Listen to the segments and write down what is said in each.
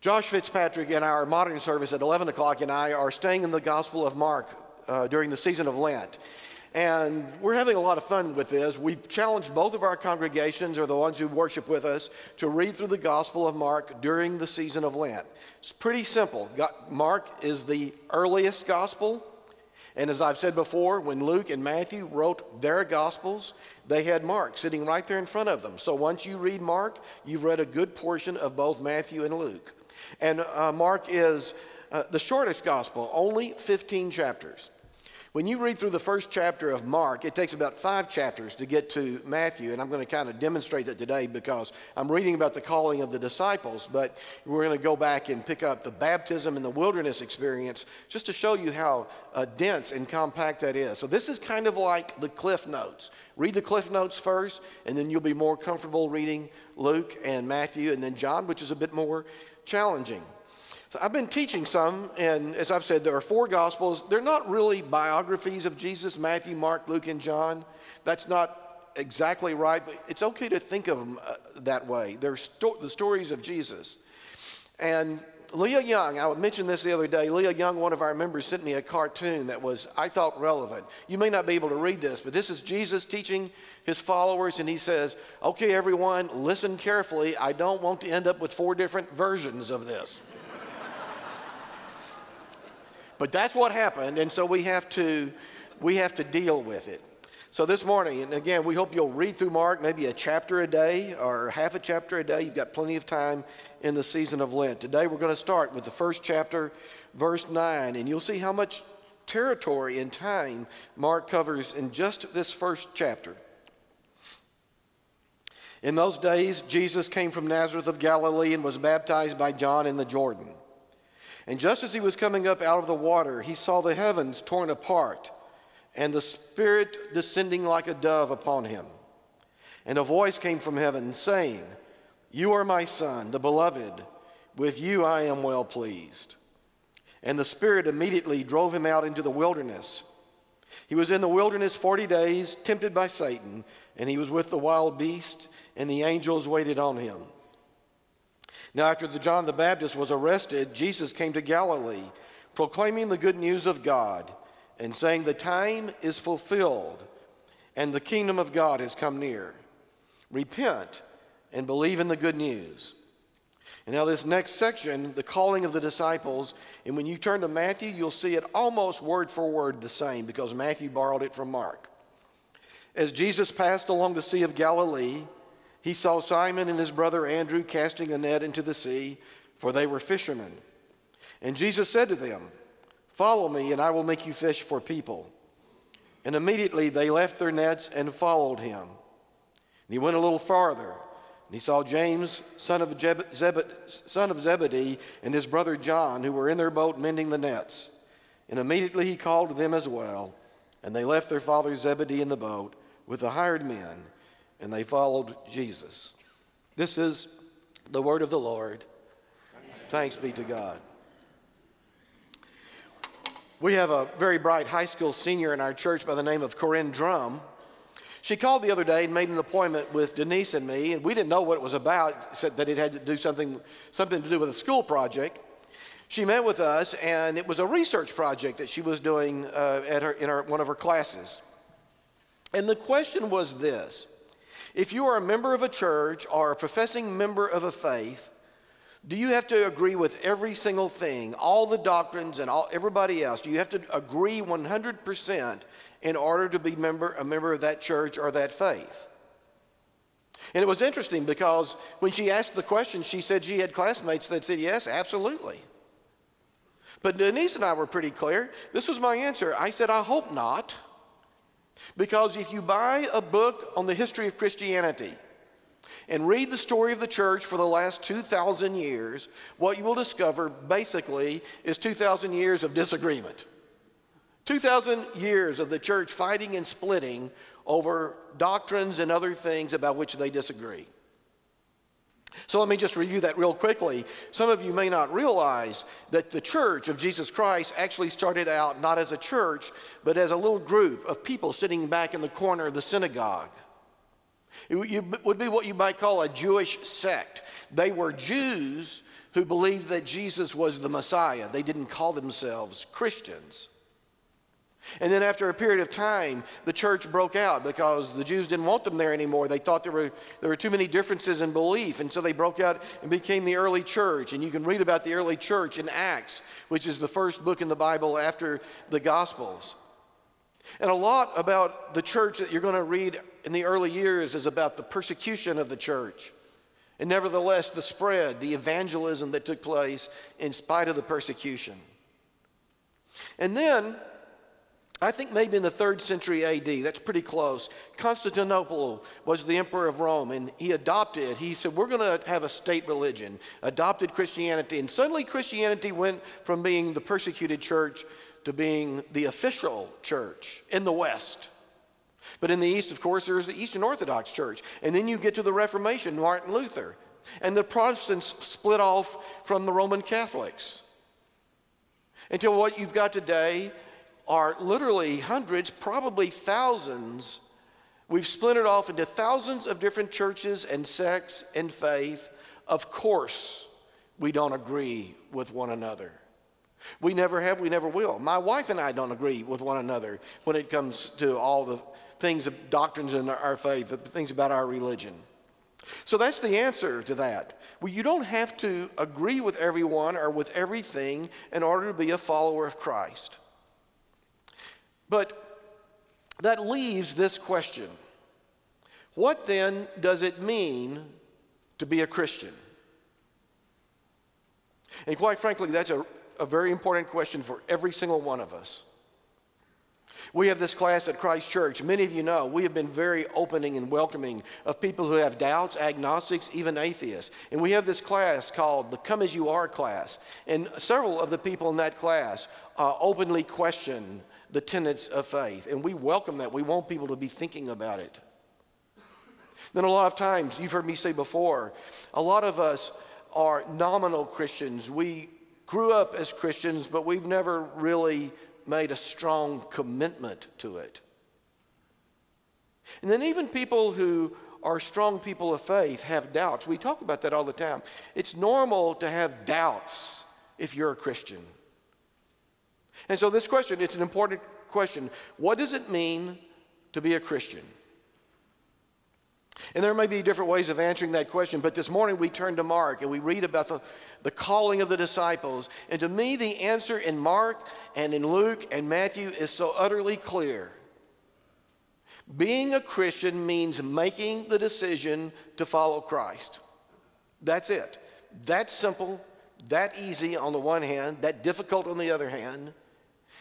Josh Fitzpatrick in our modern service at 11 o'clock and I are staying in the Gospel of Mark during the season of Lent. And we're having a lot of fun with this. We've challenged both of our congregations, or the ones who worship with us, to read through the Gospel of Mark during the season of Lent. It's pretty simple. Mark is the earliest gospel. And as I've said before, when Luke and Matthew wrote their Gospels, they had Mark sitting right there in front of them. So once you read Mark, you've read a good portion of both Matthew and Luke. And Mark is the shortest gospel, only 15 chapters. When you read through the first chapter of Mark, it takes about 5 chapters to get to Matthew, and I'm going to kind of demonstrate that today because I'm reading about the calling of the disciples, but we're going to go back and pick up the baptism and the wilderness experience just to show you how dense and compact that is. So this is kind of like the Cliff Notes. Read the Cliff Notes first, and then you'll be more comfortable reading Luke and Matthew and then John, which is a bit more challenging. So I've been teaching some, and as I've said, there are 4 Gospels. They're not really biographies of Jesus: Matthew, Mark, Luke, and John. That's not exactly right, but it's okay to think of them that way. They're the stories of Jesus. And Leah Young, I mentioned this the other day, Leah Young, one of our members, sent me a cartoon that was, I thought, relevant. You may not be able to read this, but this is Jesus teaching his followers, and he says, okay, everyone, listen carefully. I don't want to end up with 4 different versions of this. But that's what happened, and so we have to deal with it. So this morning, and again, we hope you'll read through Mark, maybe a chapter a day or half a chapter a day. You've got plenty of time in the season of Lent. Today we're going to start with the first chapter, verse 9, and you'll see how much territory and time Mark covers in just this first chapter. In those days, Jesus came from Nazareth of Galilee and was baptized by John in the Jordan. And just as he was coming up out of the water, he saw the heavens torn apart and the Spirit descending like a dove upon him. And a voice came from heaven saying, "You are my Son, the beloved. With you I am well pleased." And the Spirit immediately drove him out into the wilderness. He was in the wilderness 40 days, tempted by Satan, and he was with the wild beasts, and the angels waited on him. Now after John the Baptist was arrested, Jesus came to Galilee, proclaiming the good news of God, and saying, "The time is fulfilled, and the kingdom of God has come near. Repent and believe in the good news." And now this next section, the calling of the disciples, and when you turn to Matthew, you'll see it almost word for word the same, because Matthew borrowed it from Mark. As Jesus passed along the Sea of Galilee, he saw Simon and his brother Andrew casting a net into the sea, for they were fishermen. And Jesus said to them, "Follow me, and I will make you fish for people." And immediately they left their nets and followed him. And he went a little farther, and he saw James, son of Zebedee, and his brother John, who were in their boat mending the nets. And immediately he called them as well, and they left their father Zebedee in the boat with the hired men, and they followed Jesus. This is the word of the Lord. Thanks be to God. We have a very bright high school senior in our church by the name of Corinne Drum. She called the other day and made an appointment with Denise and me, and we didn't know what it was about, said that it had to do something to do with a school project. She met with us, and it was a research project that she was doing in one of her classes. And the question was this: if you are a member of a church or a professing member of a faith, do you have to agree with every single thing, all the doctrines and everybody else? Do you have to agree 100% in order to be a member of that church or that faith? And it was interesting because when she asked the question, she said she had classmates that said, yes, absolutely. But Denise and I were pretty clear. This was my answer. I said, I hope not. Because if you buy a book on the history of Christianity and read the story of the church for the last 2,000 years, what you will discover basically is 2,000 years of disagreement. 2,000 years of the church fighting and splitting over doctrines and other things about which they disagree. So let me just review that real quickly. Some of you may not realize that the Church of Jesus Christ actually started out not as a church, but as a little group of people sitting back in the corner of the synagogue. It would be what you might call a Jewish sect. They were Jews who believed that Jesus was the Messiah. They didn't call themselves Christians. And then after a period of time, the church broke out because the Jews didn't want them there anymore. They thought there were too many differences in belief, and so they broke out and became the early church. And you can read about the early church in Acts, which is the first book in the Bible after the Gospels. And a lot about the church that you're going to read in the early years is about the persecution of the church. And nevertheless, the spread, the evangelism that took place in spite of the persecution. And then, I think maybe in the 3rd century AD, that's pretty close, Constantinople was the emperor of Rome, and he said, we're going to have a state religion, adopted Christianity, and suddenly Christianity went from being the persecuted church to being the official church in the West. But in the East, of course, there's the Eastern Orthodox Church, and then you get to the Reformation, Martin Luther, and the Protestants split off from the Roman Catholics. Until what you've got today are literally hundreds, probably thousands. We've splintered off into thousands of different churches and sects and faith. Of course, we don't agree with one another. We never have, we never will. My wife and I don't agree with one another when it comes to all the things, doctrines in our faith, the things about our religion. So that's the answer to that. Well, you don't have to agree with everyone or with everything in order to be a follower of Christ. But that leaves this question. What then does it mean to be a Christian? And quite frankly, that's a very important question for every single one of us. We have this class at Christ Church. Many of you know we have been very opening and welcoming of people who have doubts, agnostics, even atheists. And we have this class called the Come As You Are class. And several of the people in that class openly question the tenets of faith. And we welcome that. We want people to be thinking about it. Then a lot of times, you've heard me say before, a lot of us are nominal Christians. We grew up as Christians, but we've never really made a strong commitment to it. And then even people who are strong people of faith have doubts. We talk about that all the time. It's normal to have doubts if you're a Christian. And so this question, it's an important question. What does it mean to be a Christian? And there may be different ways of answering that question, but this morning we turn to Mark and we read about the calling of the disciples. And to me, the answer in Mark and in Luke and Matthew is so utterly clear. Being a Christian means making the decision to follow Christ. That's it. That simple, that easy on the one hand, that difficult on the other hand.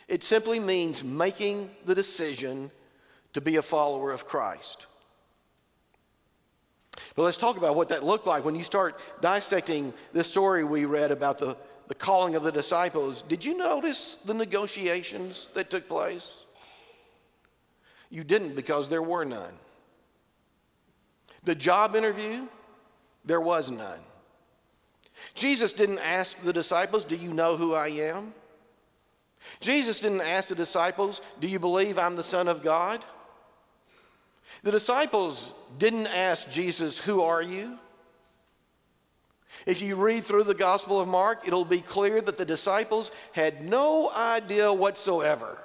It simply means making the decision to be a follower of Christ. But let's talk about what that looked like when you start dissecting this story we read about the calling of the disciples. Did you notice the negotiations that took place? You didn't, because there were none. The job interview, there was none. Jesus didn't ask the disciples, do you know who I am? Jesus didn't ask the disciples, do you believe I'm the Son of God? The disciples didn't ask Jesus, who are you? If you read through the Gospel of Mark, it'll be clear that the disciples had no idea whatsoever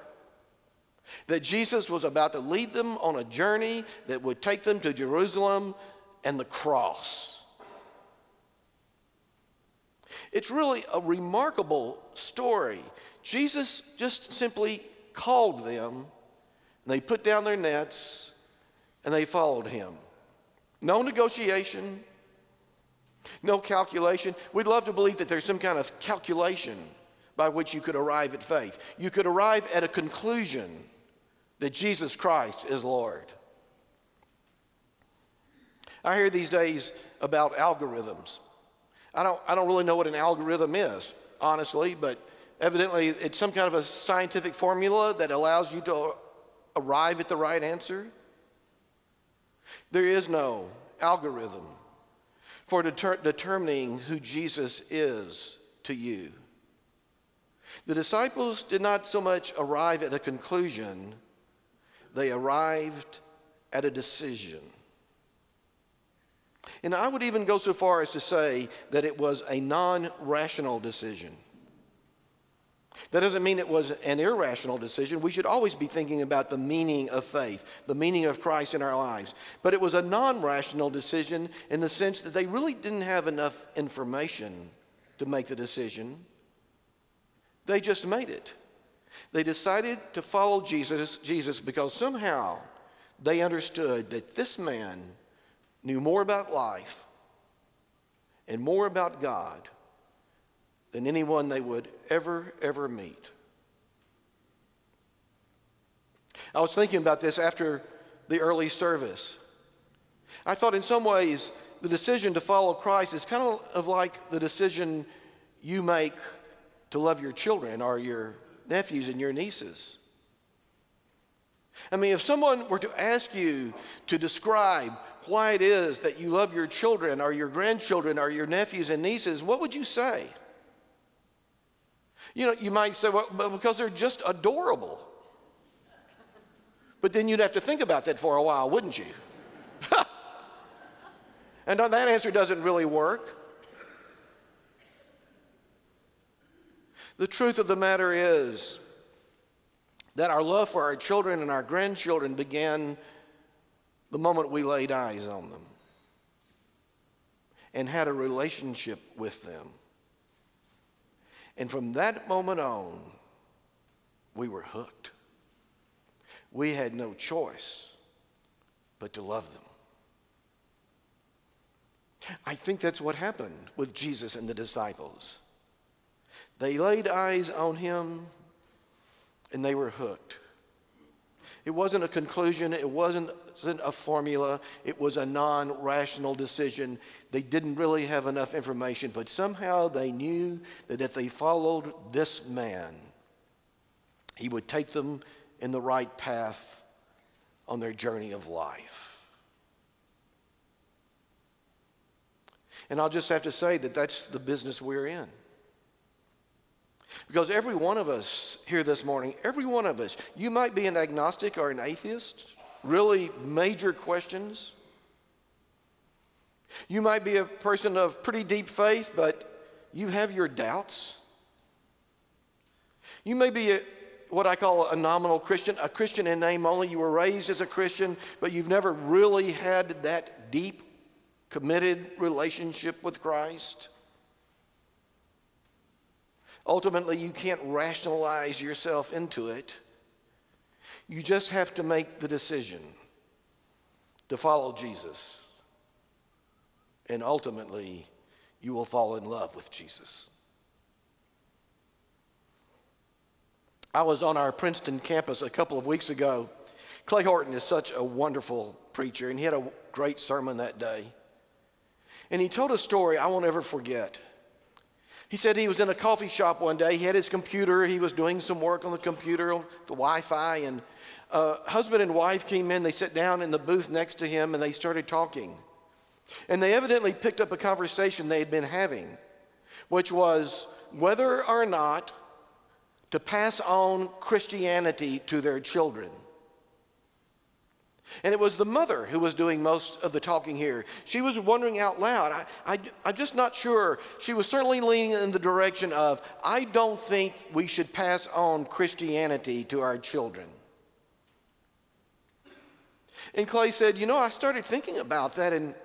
that Jesus was about to lead them on a journey that would take them to Jerusalem and the cross. It's really a remarkable story. Jesus just simply called them, and they put down their nets, and they followed him. No negotiation, no calculation. We'd love to believe that there's some kind of calculation by which you could arrive at faith. You could arrive at a conclusion that Jesus Christ is Lord. I hear these days about algorithms. I don't really know what an algorithm is, honestly, but evidently it's some kind of a scientific formula that allows you to arrive at the right answer. There is no algorithm for determining who Jesus is to you. The disciples did not so much arrive at a conclusion, they arrived at a decision. And I would even go so far as to say that it was a non-rational decision. That doesn't mean it was an irrational decision. We should always be thinking about the meaning of faith, the meaning of Christ in our lives. But it was a non-rational decision in the sense that they really didn't have enough information to make the decision. They just made it. They decided to follow Jesus because somehow they understood that this man knew more about life and more about God than anyone they would ever meet. I was thinking about this after the early service. I thought in some ways the decision to follow Christ is kind of like the decision you make to love your children or your nephews and your nieces. I mean, if someone were to ask you to describe why it is that you love your children or your grandchildren or your nephews and nieces, what would you say? You know, you might say, well, because they're just adorable. But then you'd have to think about that for a while, wouldn't you? And that answer doesn't really work. The truth of the matter is that our love for our children and our grandchildren began the moment we laid eyes on them and had a relationship with them. And from that moment on, we were hooked. We had no choice but to love them. I think that's what happened with Jesus and the disciples. They laid eyes on him and they were hooked. It wasn't a conclusion. It wasn't a formula. It was a non-rational decision. They didn't really have enough information, but somehow they knew that if they followed this man, he would take them in the right path on their journey of life. And I'll just have to say that that's the business we're in. Because every one of us here this morning, every one of us, you might be an agnostic or an atheist, really major questions. You might be a person of pretty deep faith, but you have your doubts. You may be what I call a nominal Christian, a Christian in name only. You were raised as a Christian, but you've never really had that deep, committed relationship with Christ. Ultimately, you can't rationalize yourself into it. You just have to make the decision to follow Jesus. And ultimately, you will fall in love with Jesus. I was on our Princeton campus a couple of weeks ago. Clay Horton is such a wonderful preacher, and he had a great sermon that day. And he told a story I won't ever forget. He said he was in a coffee shop one day. He had his computer. He was doing some work on the computer, the Wi-Fi, and husband and wife came in. They sat down in the booth next to him, and they started talking. And they evidently picked up a conversation they had been having, which was whether or not to pass on Christianity to their children. And it was the mother who was doing most of the talking here. She was wondering out loud. I'm just not sure. She was certainly leaning in the direction of, I don't think we should pass on Christianity to our children. And Clay said, you know, I started thinking about that, and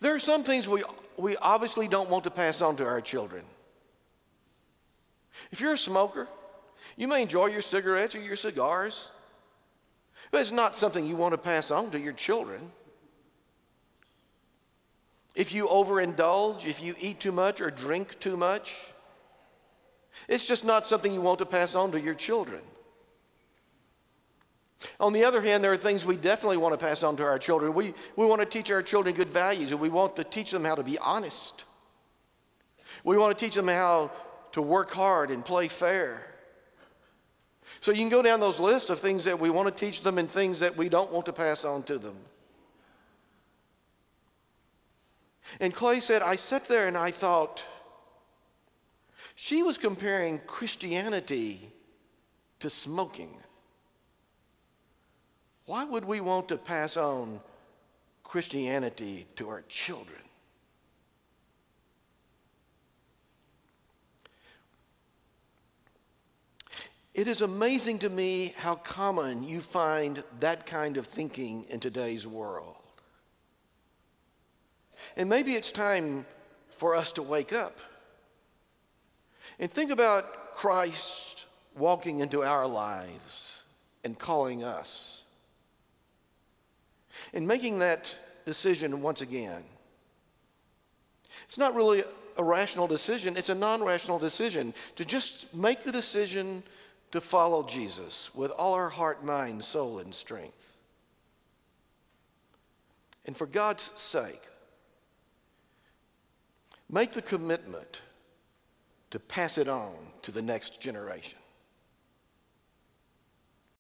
there are some things we obviously don't want to pass on to our children. If you're a smoker, you may enjoy your cigarettes or your cigars, but it's not something you want to pass on to your children. If you overindulge, if you eat too much or drink too much, it's just not something you want to pass on to your children. On the other hand, there are things we definitely want to pass on to our children. We want to teach our children good values, and we want to teach them how to be honest. We want to teach them how to work hard and play fair. So you can go down those lists of things that we want to teach them and things that we don't want to pass on to them. And Clay said, I sat there and I thought, she was comparing Christianity to smoking. Why would we want to pass on Christianity to our children. It is amazing to me how common you find that kind of thinking in today's world. And maybe it's time for us to wake up and think about Christ walking into our lives and calling us and making that decision once again. It's not really a rational decision, it's a non-rational decision to just make the decision to follow Jesus with all our heart, mind, soul, and strength. And for God's sake, make the commitment to pass it on to the next generation.